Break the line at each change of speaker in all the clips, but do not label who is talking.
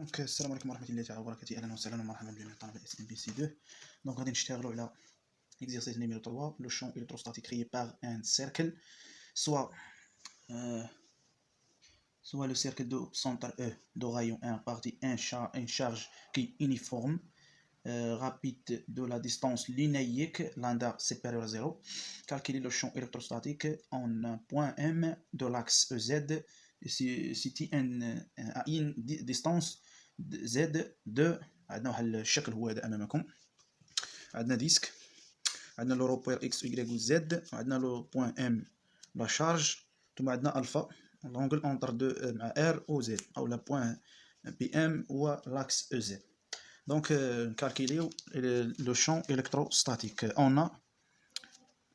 دونك السلام عليكم ورحمة الله تعالى وبركاته. أهلا وسهلا ومرحبا بجميع طلبة SMPC 2. Donc غادي نشتغلوا على exercice numéro 3, le champ électrostatique créé par un cercle, soit le cercle de centre E de rayon 1 partie une charge qui est uniforme, rapide de la distance linéaire, lambda supérieur à 0. Calculer le champ électrostatique en un point M de l'axe EZ situé à une distance Z2. عندنا واحد الشكل هو هذا امامكم. عندنا ديسك، عندنا لو روبير اكس و و زد، وعندنا لو بوين ام لا شارج، ثم عندنا الفا لونغل اونتر دو مع ار او زد او لا بوين بي ام و لاكس او زد. دونك نكالكيليو لو شون électrostatique.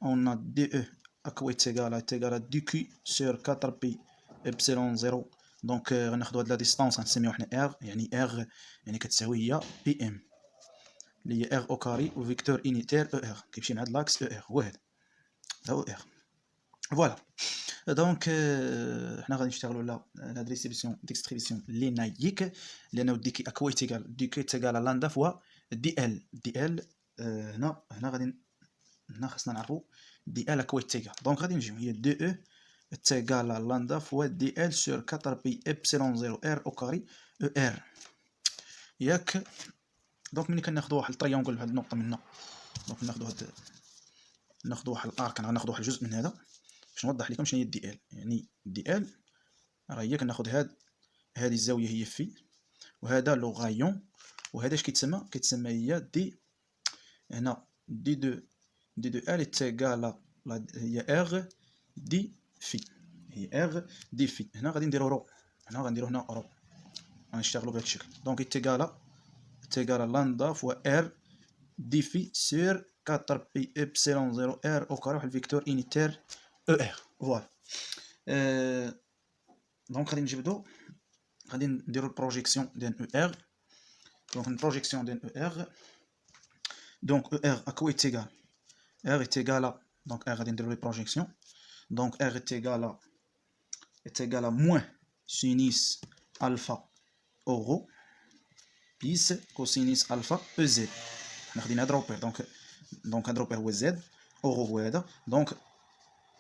on a DE equate égal à dq sur 4pi epsilon 0. دونك غناخدو هاد لا ديستونس غنسميوها حنا ار، يعني ار يعني كتساوي هي بي ام اللي هي ار او كاري و فيكتور انيتير او ار كيمشي مع هاد لاكس او ار، هو هذا هو ار. فوالا دونك حنا غادي نشتغلوا على لا ديستريبيسيون لينايك، لانه ديكي اكويت ايكال لاندا فوا دي ال. دي ال هنا غادي خاصنا نعرفوا دي ال اكويت ايكال. دونك غادي نجيو هي دي او تيغال لاندا فوا دي ال سور 4 بي ابسيلون 0 ار او كاري او ار ياك. دونك ملي كناخذوا واحد التريونغل بهاد النقطه من هنا، دونك ناخذوا واحد الارك، غناخذوا واحد الجزء من هذا باش نوضح لكم شنو هي دي ال. يعني دي ال راه هي كناخذ هذه الزاويه هي في، وهذا لو غايون، وهذا اش كيتسمى هي دي. هنا دي دو ال تيغال هي ار دي في، هي ار دي في. هنا غادي نديرو رو، هنا رو غنشتغلوا بهذا الشكل. دونك تيغال لاندا فوا ار دي في سور 4 بي ابسيلون 0 ار او كاري واحد الفيكتور انيتير او ار. فوالا دونك غادي نجبدو، غادي نديرو البروجيكسيون ديال او ار. دونك البروجيكسيون ديال او ار، دونك او ار اكويت ايكال ار تيغال، دونك ار غادي نديرو لي بروجيكسيون. دونك ار تيغال موان سينيس الفا او بليس كوسينيس الفا او زد. حنا خدينا هاد روبير، دونك هاد روبير هو زد، اورو هو هذا. دونك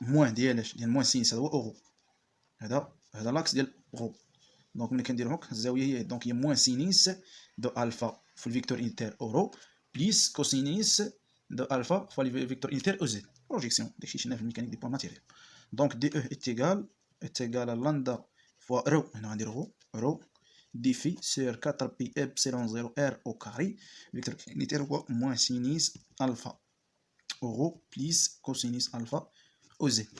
موان ديال موان سينيس هذا هو اورو، هذا لاكس ديال رو. دونك ملي كندير هوك الزاويه هي دونك هي موان سينيس دو الفا في الفيكتور انتير اورو بليس كوسينيس دو الفا في الفيكتور انتير او زد. بروجيكسيون داكشي شفنا في الميكانيك دي بوان ماتيريال. دونك دي او تيغال لاندا فوا رو، هنا غنديرو رو دي في سور 4 بي ابسيلون 0 ار او كاري فيكتور انيتير هو موان سينيس الفا اورو بليس كوسينيس الفا او زد.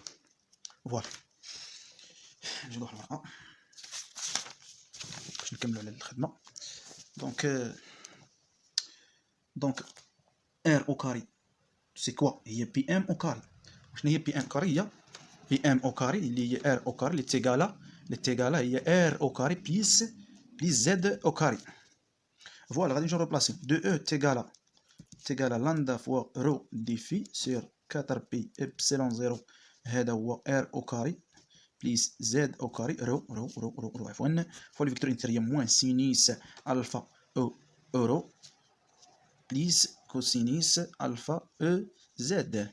فوالا نجيو واحد الورقه باش نكملوا على الخدمه. دونك ار او كاري سي كوا؟ هي بي ام او كاري. شنو هي بي ام كاري؟ هي بي ام او كاري اللي هي ار او كاري اللي تيغالا هي ار او كاري بليس زد او كاري. فوالا غادي نجيو ريبلاسي دو او تيغالا لاندا فوا رو دي في سور 4 بي ابسيلون 0، هذا هو ار او كاري بليس زد او كاري رو عفوا فوا الفيكتور انتيريور موان سينيس الفا او بليس كوسينيس الفا او زد.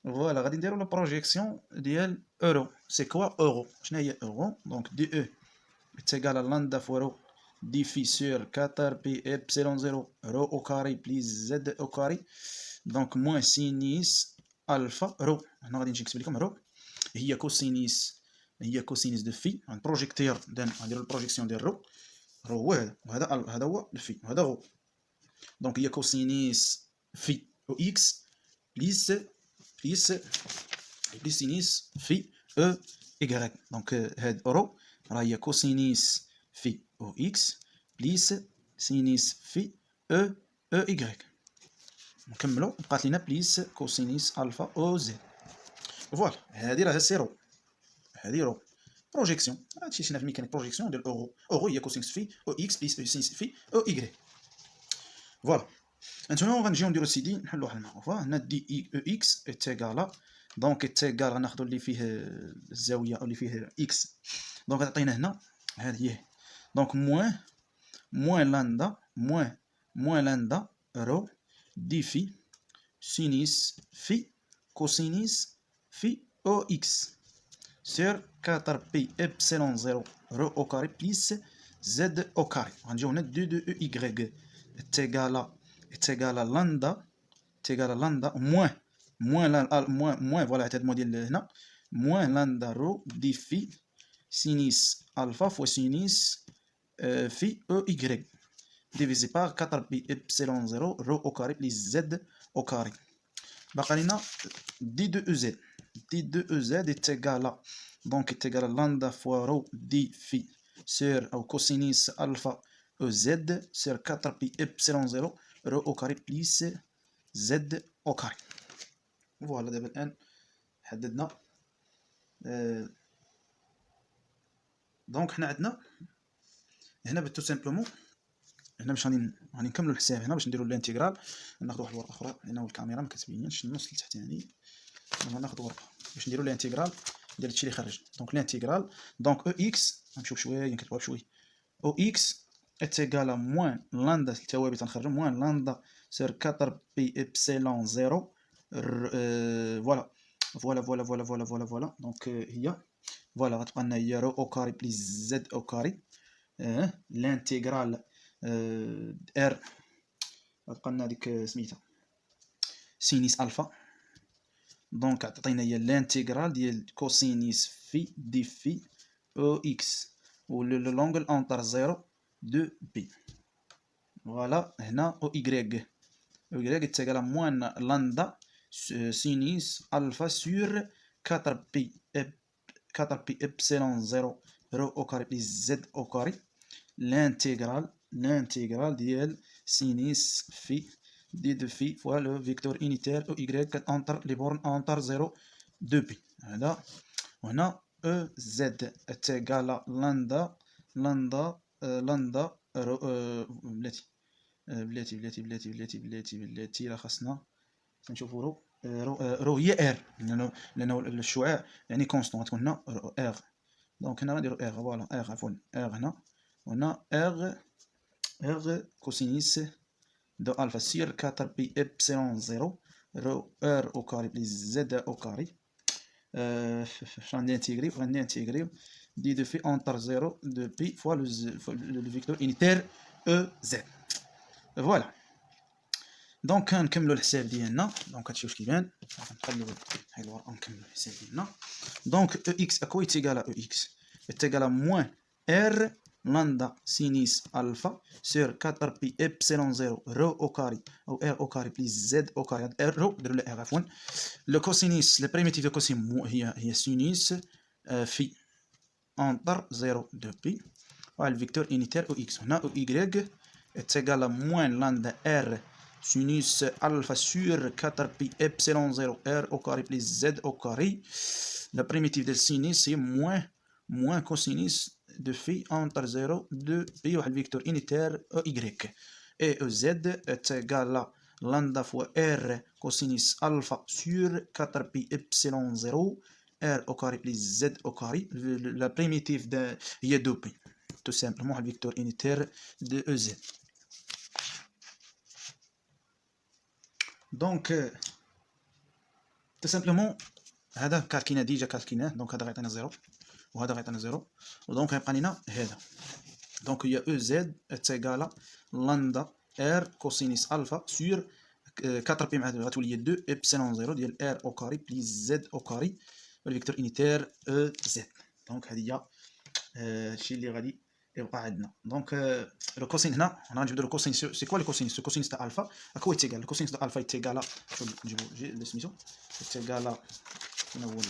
فوالا غادي نديرو لا بروجيكسيون ديال اورو. سي كوا اورو؟ شنو هي اورو؟ دونك دي او تيغال لاندا فوا رو دي في سور 4 بي ابسيلون 0 رو او كاري بليس زد او كاري، دونك موان سينيس الفا رو. هنا غادي نجي نكتب لكم رو هي كوسينيس دو في. غنبروجيكتير نديرو البروجيكسيون ديال رو هو هذا، وهذا هو الفي، وهذا غو. دونك هي كوسينيس في او اكس بليس سينيس في او ايكغيك. دونك هاد اورو راه هي كوسينيس في او اكس بليس سينيس في او ايكغيك. نكملو بقات لينا بليس كوسينيس الفا او زد. فوالا هادي راه سيرو، هادي رو بروجيكسيون. هادشي شفنا في الميكانيك بروجيكسيون ديال اورو هي كوسينيس في او اكس بليس سينيس في او ايكغيك. فوالا انتما غنجيو نديرو سيدي نحلو واحد المعروفه. هنا دي اي او اكس تيغالا، دونك تيغال غناخدو اللي فيه الزاويه او اللي فيه اكس، دونك غتعطينا هنا هذه هي Donc moins lambda, moins lambda, rho, d phi, sinus phi, cosinus phi OX sur 4pi epsilon 0 rho au carré plus z au carré. On dit on a 2 de y est égal à lambda moins voilà تاع الموديل هنا moins lambda rho d phi sinus alpha fois sinus phi y divisé par 4pi epsilon 0 rho au carré plus z au carré. باقي لنا d de ez est égal à donc est égal à lambda fois rho d phi sur ou cosinus alpha ez sur 4pi epsilon 0 rho au carré plus z au carré. فوالا دابا الان حددنا دونك حنا عندنا هنا تو سامبلومون هنا باش غادي نكملوا الحساب هنا باش نديروا الانتيغرال. ناخذ واحد الورقه اخرى لان الكاميرا ما كتبينش النص التحتاني. ناخذ ورقه باش نديروا الانتيغرال ديال هادشي اللي خرج. دونك الانتيغرال دونك او اكس غنمشيو بشويه نكتبوها بشويه او اكس اتيغال موان لاندا التوابع تنخرجوا موان لاندا سير 4 بي ابسيلون 0 فوالا دونك هي فوالا غتبقى لنا هي رو او كاري بليس زد او كاري الانتيغرال ار غتبقى لنا ديك سميتها سينيس الفا. دونك عطينا هي الانتيغرال ديال كوسينيس في دي في او اكس و لونغل انتر 0 2 بي. فوالا هنا او y est موان لاندا sinus alpha sur 4pi epsilon 0 rho au carré plus z au carré l'intégrale ديال sinus phi d de phi fois le vecteur unitaire y entre les bornes entre 0 2pi. هذا وهنا ez est égal à lambda بلاتي راه خاصنا نشوفوا رو هي ار لانه الشعاع يعني كونستون غتكون هنا ار. دونك هنا غنديروا ار فوالا ار عفوا ار هنا وهنا ار كوسينيس دو الفا سير 4 بي ابسيلون 0 رو ار او كاري بليس زد او كاري غندي دي دو في انتر 0 دو بي فوا لو فيكتور انيتير او زد. فوالا دونك نكملوا الحساب ديالنا. دونك هادشي واش كيبان نخليو هاي الورقه نكملوا الحساب ديالنا. دونك او اكس اكو تيغال او اكس تيغال موان ار لاندا سينيس الفا سور 4 بي ابسيلون 0 رو او كاري او ار او كاري بليس زد او كاري ار رو دروا له ار عفوا لو كوسينيس لو بريميتيف دو كوسين هي سينيس في انتر 0 2 بي وعلى الفيكتور انيتير او اكس. هنا او y تيغال موان لاندا ار sinus alpha sur 4pi epsilon 0 r au carré plus z au carré. La primitive de sinus c'est moins cosinus de phi entre 0 2 pi ou le vecteur unitaire y. Et z est égal à lambda fois r cosinus alpha sur 4pi epsilon 0 r au carré plus z au carré. La primitive de y 2 pi tout simplement le vecteur unitaire de ez. دونك تو سامبلومون هذا كالكينا ديجا كالكيناه. دونك هذا غيعطينا 0 وهذا غيعطينا 0 ودونك غيبقى لينا هذا. دونك هي او زد اتيغالا لاندا ار كوسينيس الفا سور 4 بي مع غتولي 2 ابسيلون 0 ديال ار او كاري بليس زد او كاري والفيكتور انيتير او زد. دونك هذه هي الشيء اللي غادي يبقى عندنا. دونك لو كوسين هنا غنجبدو لو كوسين سي كوا لو كوسينس لو كوسينس تاع الفا اكو تيغال لو كوسينس تاع الفا يتيغالا نجيبو سميتو يتيغالا من اول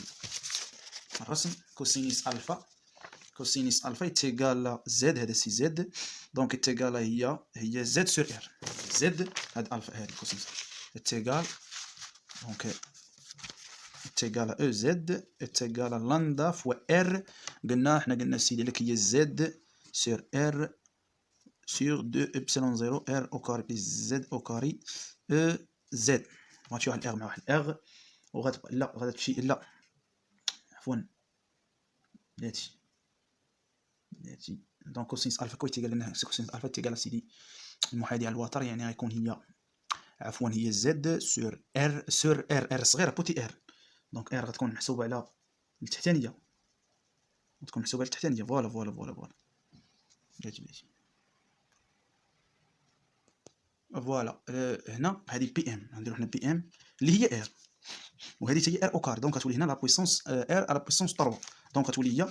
الرسم كوسينس الفا يتيغالا زد هذا سي زد. دونك يتيغالا هي زد سور ار زد هاد الفا هادي كوسينس يتيغال دونك يتيغالا او زد يتيغالا لاندا فوا ار. قلنا سيدي لك هي زد sur R sur 2 epsilon 0 R au carré plus Z au carré E Z. غتمشي واحد R مع واحد R وغتبقى لا غتمشي لا عفوا بلاتي دونك كوسينس الفا كويتيغال لان كوسينس الفا تيغال سيدي المحاذي على الوتر، يعني غيكون هي عفوا هي زد سور ار صغيره بوتي ار. دونك ار غتكون محسوبه على التحتانيه، غتكون محسوبه على التحتانيه. فوالا فوالا فوالا فوالا بلاتي بلاتي فوالا. هنا هذه البي ام غنديرو حنا بي ام اللي هي ار، وهذه حتى هي ار او كار. دونك غتولي هنا لا بويسونس ار على بويسونس 3. دونك غتولي هي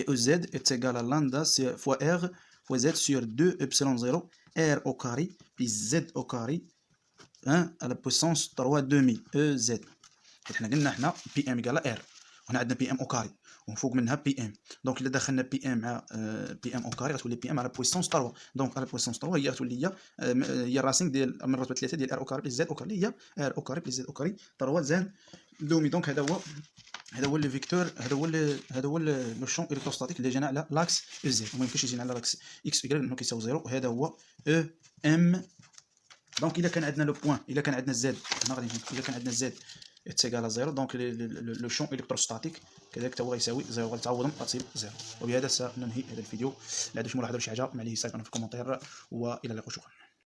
او زد اتيغال لاندا فوا ار فوا زد سور 2 ابسلون 0 ار او كاري بليس زد او كاري 1 على بويسونس 3 دومي او زد. حيت حنا قلنا حنا بي ام ايكال ار، وهنا عندنا بي ام او كاري ومن فوق منها بي ام. دونك الا دخلنا بي ام مع بي ام او كاري غتولي بي ام على بويسونس 3. دونك على بويسونس 3 هي غتولي هي الراسين ديال من رتبه 3 ديال ار او كاري بليس زد او كاري، هي ار او كاري بليس زد او كاري 3 زائد دومي. دونك هذا هو لو فيكتور، هذا هو لو شون الكتروستاتيك اللي جانا على لاكس او زد، وما يمكنش يجينا على لاكس اكس و لانه كيساوي 0. وهذا هو او ام. دونك الا كان عندنا لو بوين، الا كان عندنا زد هنا غادي نجيب، الا كان عندنا زد اتيغال 0 دونك لو شون الكتروستاتيك كذلك حتى هو غيساوي 0، غتعوضهم غتصيب 0. وبهذا سننهي هذا الفيديو. الا عندكم شي ملاحظه ولا شي حاجه معليش سايبونا في الكومنتير، والى اللقاء. شكرا.